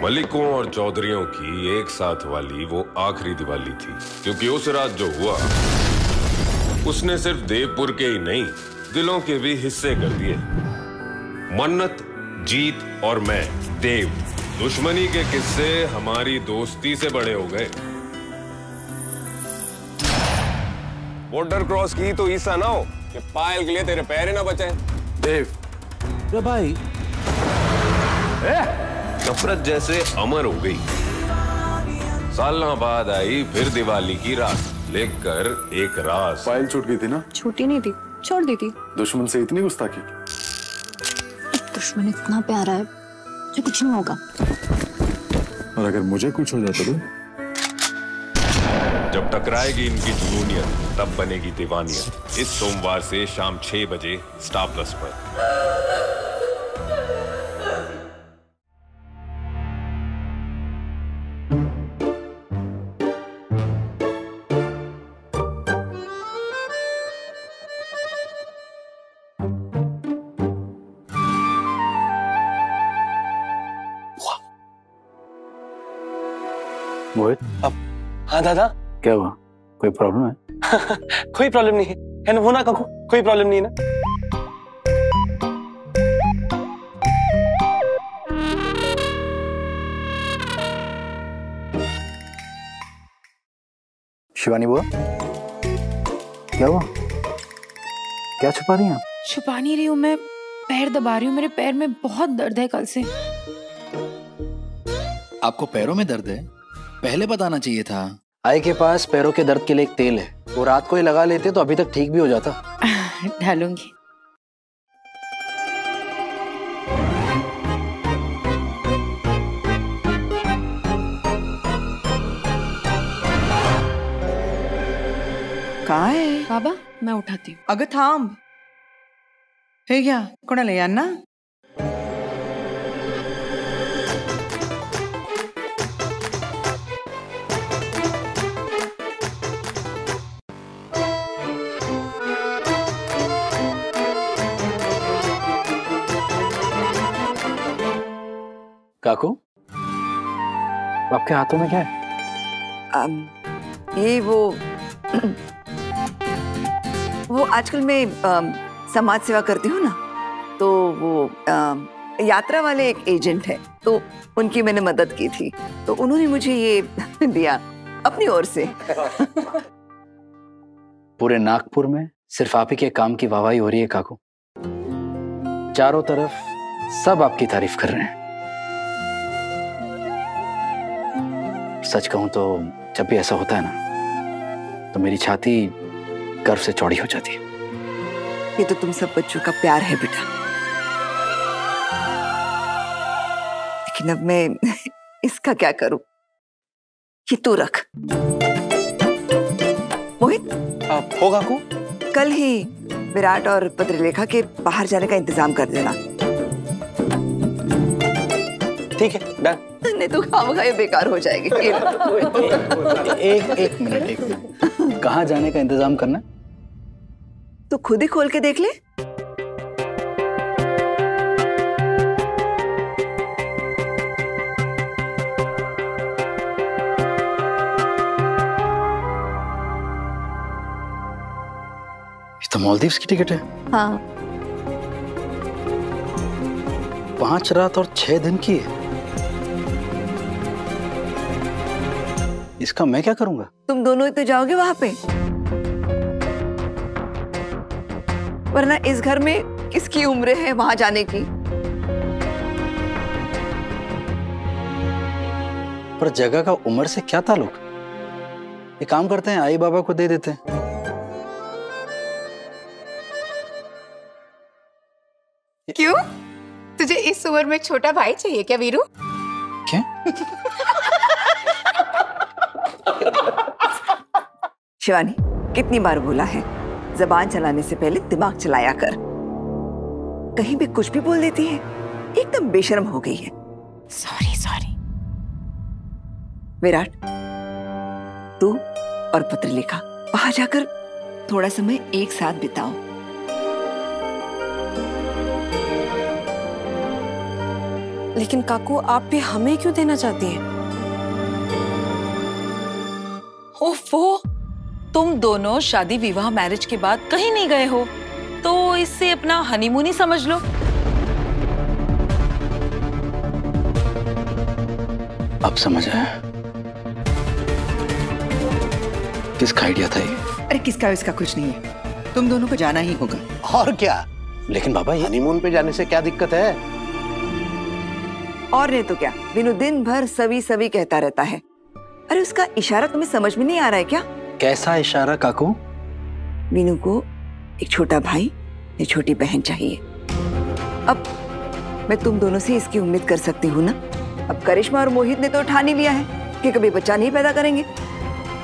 मलिकों और चौधरियों की एक साथ वाली वो आखिरी दिवाली थी, क्योंकि उस रात जो हुआ उसने सिर्फ देवपुर के ही नहीं, दिलों के भी हिस्से कर दिए। मन्नत, जीत और मैं, देव, दुश्मनी के किस्से हमारी दोस्ती से बड़े हो गए। बॉर्डर क्रॉस की तो ईसा ना हो कि पायल के लिए तेरे पैर ही ना बचे। देव, रे भाई, नफरत जैसे अमर हो गई। सालों बाद आई फिर दिवाली की रात, लेकर एक राज। पायल छूट गई थी ना? छूटी नहीं थी, छोड़ दी थी। दुश्मन से इतनी गुस्ताखी? दुश्मन इतना प्यारा है जो कुछ नहीं होगा। और अगर मुझे कुछ हो जाता तो? जब टकराएगी इनकी जुनूनियत तब बनेगी दीवानियत। इस सोमवार से शाम 6 बजे स्टार प्लस पर। मोहित, अब हाँ दादा, क्या हुआ? कोई प्रॉब्लम है? कोई प्रॉब्लम नहीं है ना? वो ना काकू, कोई प्रॉब्लम नहीं है ना? शिवानी बुआ, क्या हुआ? क्या छुपा रही हैं आप? छुपा नहीं रही हूँ मैं, पैर दबा रही हूँ। मेरे पैर में बहुत दर्द है कल से। आपको पैरों में दर्द है? पहले बताना चाहिए था। आई के पास पैरों के दर्द के लिए एक तेल है, वो रात को ही लगा लेते तो अभी तक ठीक भी हो जाता। डालूंगी। काय बाबा, मैं उठाती हूँ। अगं थांब, हे घ्या, कोणाला यांना? काकू, आपके हाथों में क्या है? ये वो आजकल मैं समाज सेवा करती हूँ ना, तो वो यात्रा वाले एक एजेंट है, तो उनकी मैंने मदद की थी, तो उन्होंने मुझे ये दिया अपनी ओर से। पूरे नागपुर में सिर्फ आप ही के काम की वाहवाही हो रही है काकू। चारों तरफ सब आपकी तारीफ कर रहे हैं। सच कहूं तो जब भी ऐसा होता है ना, तो मेरी छाती गर्व से चौड़ी हो जाती है। ये तो तुम सब बच्चों का प्यार है बेटा, लेकिन अब मैं इसका क्या करूं? ये तू रख। मोहित, हो काकू? कल ही विराट और पत्रलेखा के बाहर जाने का इंतजाम कर देना। ठीक है, डन। नहीं तो खामखा ये बेकार हो जाएगी। एक मिनट। कहाँ जाने का इंतजाम करना? तो खुद ही खोल के देख ले। ये तो मालदीव्स की टिकट है। हाँ, 5 रात और 6 दिन की है। इसका मैं क्या करूंगा? तुम दोनों ही तो जाओगे वहां पे, वरना इस घर में किसकी उम्र है वहां जाने की? पर जगह का उम्र से क्या ताल्लुक? एक काम करते हैं, आई बाबा को दे देते हैं। क्यों? तुझे इस उम्र में छोटा भाई चाहिए क्या वीरू? क्या? शिवानी, कितनी बार बोला है, जबान चलाने से पहले दिमाग चलाया कर। कहीं भी कुछ भी बोल देती है, एकदम बेशर्म हो गई है। Sorry sorry. विराट, तू और पत्रलेखा वहां जाकर थोड़ा समय एक साथ बिताओ। लेकिन काकू आप भी हमें क्यों देना चाहती हैं? ओफो, तुम दोनों शादी विवाह मैरिज के बाद कहीं नहीं गए हो, तो इससे अपना हनीमून ही समझ लो। अब समझ आया किसका आइडिया था ये। अरे किसका इसका कुछ नहीं है, तुम दोनों को जाना ही होगा। और क्या, लेकिन बाबा ये हनीमून पे जाने से क्या दिक्कत है? और नहीं तो क्या, विनू दिन भर सभी सभी कहता रहता है। अरे उसका इशारा तुम्हें समझ में नहीं आ रहा है क्या? कैसा इशारा काकू? विनू को एक छोटा भाई या छोटी बहन चाहिए। अब मैं तुम दोनों से इसकी उम्मीद कर सकती हूँ ना। अब करिश्मा और मोहित ने तो ठान ही लिया है कि कभी बच्चा नहीं पैदा करेंगे,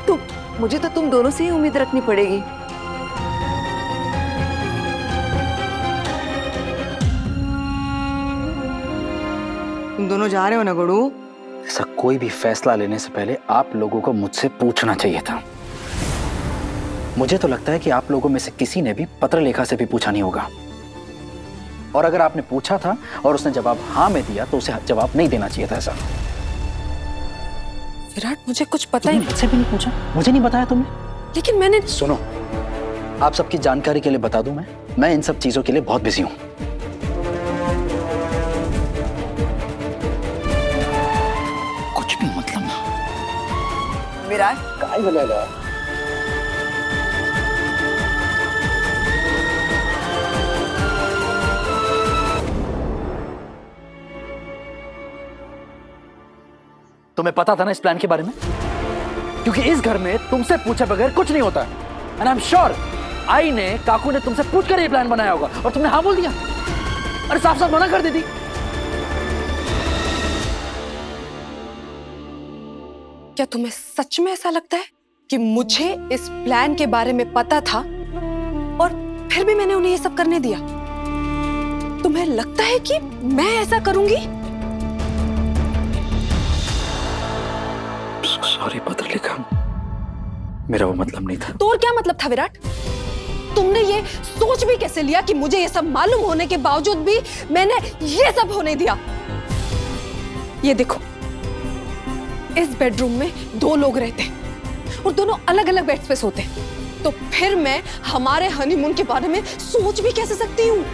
तो मुझे तो तुम दोनों से ही उम्मीद रखनी पड़ेगी। तुम दोनों जा रहे हो ना गुरु? ऐसा कोई भी फैसला लेने से पहले आप लोगों को मुझसे पूछना चाहिए था। मुझे तो लगता है कि आप लोगों में से किसी ने भी पत्र लेखा से भी पूछा नहीं होगा, और अगर आपने पूछा था और उसने जवाब हाँ में दिया तो उसे जवाब नहीं देना चाहिए था। ऐसा विराट, मुझे कुछ पता ही नहीं। मुझसे भी नहीं पूछा, मुझे नहीं बताया तुमने। लेकिन मैंने सुनो, आप सबकी जानकारी के लिए बता दूं, मैं इन सब चीजों के लिए बहुत बिजी हूं। कुछ भी मतलब ना। विराट, काय बोलेगा? तुम्हें पता था ना इस प्लान के बारे में? क्योंकि इस घर में तुमसे पूछे बगैर कुछ नहीं होता। And I am sure I ने, काकू ने तुमसे पूछकर ये प्लान बनाया होगा और तुमने हाँ बोल दिया। अरे साफ साफ मना कर दी थी। क्या तुम्हें सच में ऐसा लगता है कि मुझे इस प्लान के बारे में पता था और फिर भी मैंने उन्हें ये सब करने दिया? तुम्हें लगता है कि मैं ऐसा करूंगी? सॉरी पत्र लिखा, मेरा वो मतलब नहीं था। तो और क्या मतलब था विराट? तुमने ये सोच भी कैसे लिया कि मुझे ये सब मालूम होने के बावजूद भी मैंने ये सब होने दिया? ये देखो, इस बेडरूम में 2 लोग रहते और दोनों अलग अलग बेड्स पे सोते, तो फिर मैं हमारे हनीमून के बारे में सोच भी कैसे सकती हूँ?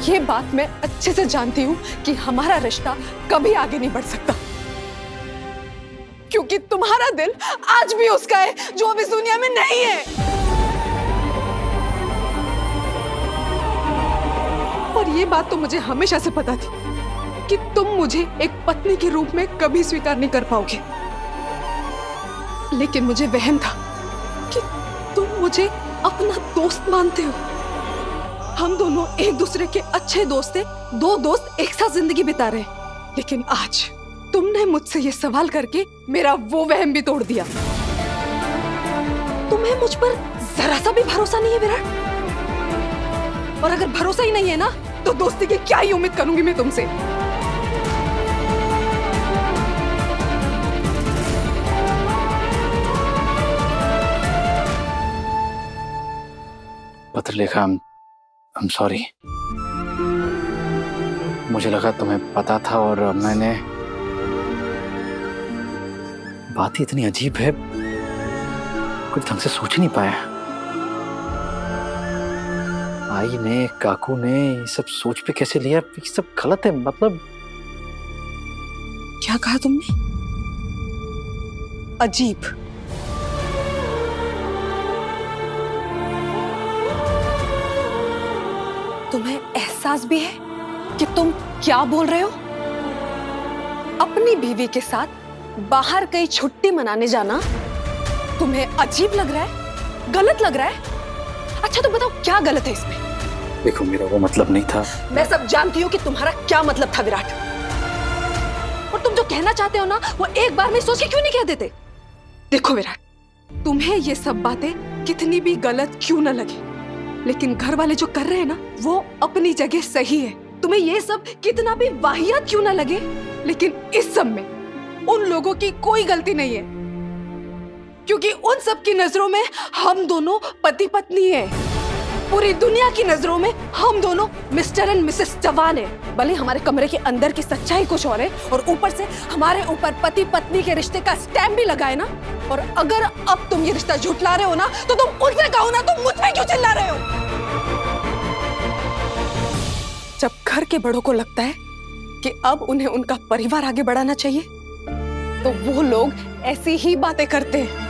ये बात मैं अच्छे से जानती हूँ कि हमारा रिश्ता कभी आगे नहीं बढ़ सकता, क्योंकि तुम्हारा दिल आज भी उसका है जो अब इस दुनिया में नहीं है। और ये बात तो मुझे हमेशा से पता थी कि तुम मुझे एक पत्नी के रूप में कभी स्वीकार नहीं कर पाओगे, लेकिन मुझे वहम था कि तुम मुझे अपना दोस्त मानते हो। हम दोनों एक दूसरे के अच्छे दोस्त थे, 2 दोस्त एक साथ जिंदगी बिता रहे, लेकिन आज तुमने मुझसे ये सवाल करके मेरा वो वहम भी तोड़ दिया। तुम्हें मुझ पर जरा सा भी भरोसा नहीं है विराट, और अगर भरोसा ही नहीं है ना, तो दोस्ती की क्या ही उम्मीद करूंगी मैं तुमसे। पत्र लिखा, आई एम सॉरी। मुझे लगा तुम्हें पता था और मैंने, बात ही इतनी अजीब है, कुछ ढंग से सोच नहीं पाया। आई ने, काकू ने ये सब सोच पे कैसे लिया? ये सब गलत है। मतलब क्या कहा तुमने? अजीब? तुम्हें एहसास भी है कि तुम क्या बोल रहे हो? अपनी बीवी के साथ बाहर कहीं छुट्टी मनाने जाना तुम्हें अजीब लग रहा है, गलत लग रहा है? अच्छा तो बताओ क्या गलत है इसमें? देखो, मेरा वो मतलब नहीं था। मैं सब जानती हूँ कि तुम्हारा क्या मतलब था विराट, और तुम जो कहना चाहते हो ना, वो एक बार में सोच के क्यों नहीं कह देते? देखो विराट, तुम्हें ये सब बातें कितनी भी गलत क्यों ना लगे, लेकिन घर वाले जो कर रहे हैं ना, वो अपनी जगह सही है। तुम्हें ये सब कितना भी वाहियात क्यों ना लगे, लेकिन इस सब में उन लोगों की कोई गलती नहीं है, क्योंकि उन सब की नजरों में हम दोनों पति पत्नी हैं। पूरी दुनिया की नजरों में हम दोनों मिस्टर एंड मिसेस जवान हैं। भले हमारे कमरे के अंदर की सच्चाई कुछ और है और ऊपर से हमारे ऊपर पति पत्नी के रिश्ते का स्टैम्प भी लगाए ना। और अगर अब तुम ये रिश्ता झुठला रहे हो ना तो तुम उनसे कहो ना, तुम मुझ पे क्यों चिल्ला रहे हो? जब घर के बड़ों को लगता है कि अब उन्हें उनका परिवार आगे बढ़ाना चाहिए तो वो लोग ऐसी ही बातें करते हैं।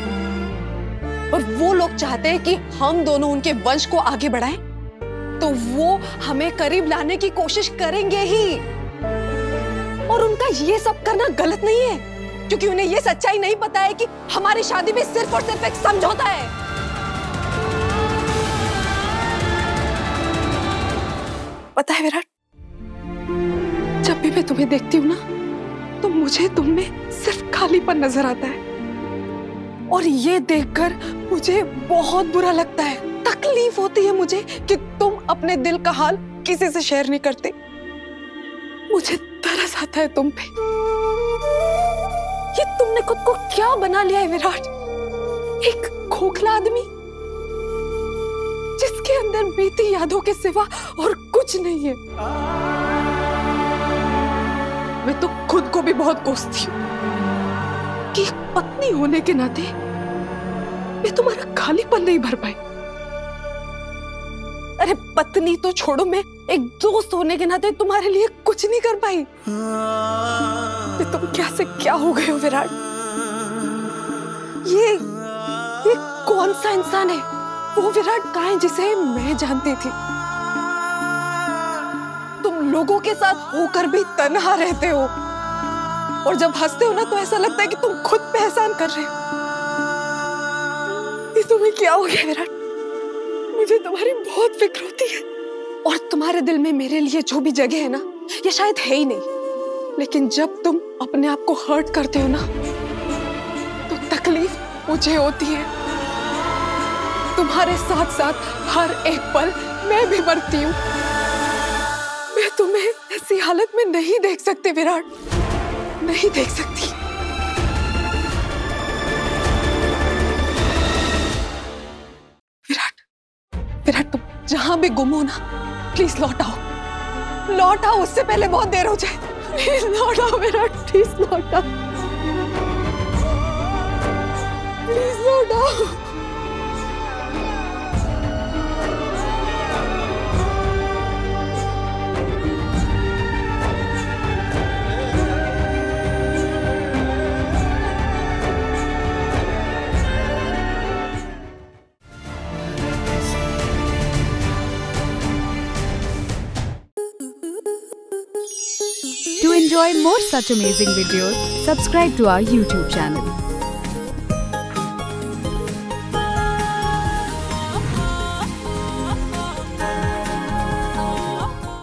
और वो लोग चाहते हैं कि हम दोनों उनके वंश को आगे बढ़ाएं, तो वो हमें करीब लाने की कोशिश करेंगे ही। और उनका ये सब करना गलत नहीं है, क्योंकि उन्हें ये सच्चाई नहीं पता है कि हमारी शादी भी सिर्फ और सिर्फ एक समझौता है। पता है विराट, जब भी मैं तुम्हें देखती हूँ ना तो मुझे तुम में सिर्फ खालीपन नजर आता है। और ये देखकर मुझे बहुत बुरा लगता है, तकलीफ होती है मुझे कि तुम अपने दिल का हाल किसी से शेयर नहीं करते। मुझे तरस आता है तुम पे। ये तुमने खुद को क्या बना लिया है विराट? एक खोखला आदमी जिसके अंदर बीती यादों के सिवा और कुछ नहीं है। मैं तो खुद को भी बहुत कोसती हूँ कि एक पत्नी होने के नाते मैं तुम्हारा खालीपन नहीं भर पाई। अरे पत्नी तो छोड़ो, मैं एक दोस्त होने के नाते तुम्हारे लिए कुछ नहीं कर पाई। तुम क्या से क्या हो गए हो विराट? ये कौन सा इंसान है? वो विराट कहाँ है जिसे मैं जानती थी? तुम लोगों के साथ होकर भी तन्हा रहते हो और जब हंसते हो ना तो ऐसा लगता है कि तुम खुद पे एहसान कर रहे हो। ये तुम्हें क्या हो गया विराट? मुझे तुम्हारी बहुत फिक्र होती है और तुम्हारे दिल में मेरे लिए जो भी जगह है ना, ये शायद है ही नहीं। लेकिन जब तुम अपने आप को हर्ट करते हो ना तो तकलीफ मुझे होती है। तुम्हारे साथ साथ हर एक पल मैं भी मरती हूँ। मैं तुम्हें ऐसी हालत में नहीं देख सकती विराट, नहीं देख सकती। विराट तुम जहां भी गुम हो ना, प्लीज लौट आओ, लौट आओ, उससे पहले बहुत देर हो जाए। प्लीज लौट आओ विराट, प्लीज लौट आओ, प्लीज लौट आओ। To enjoy more such amazing videos, subscribe to our YouTube channel.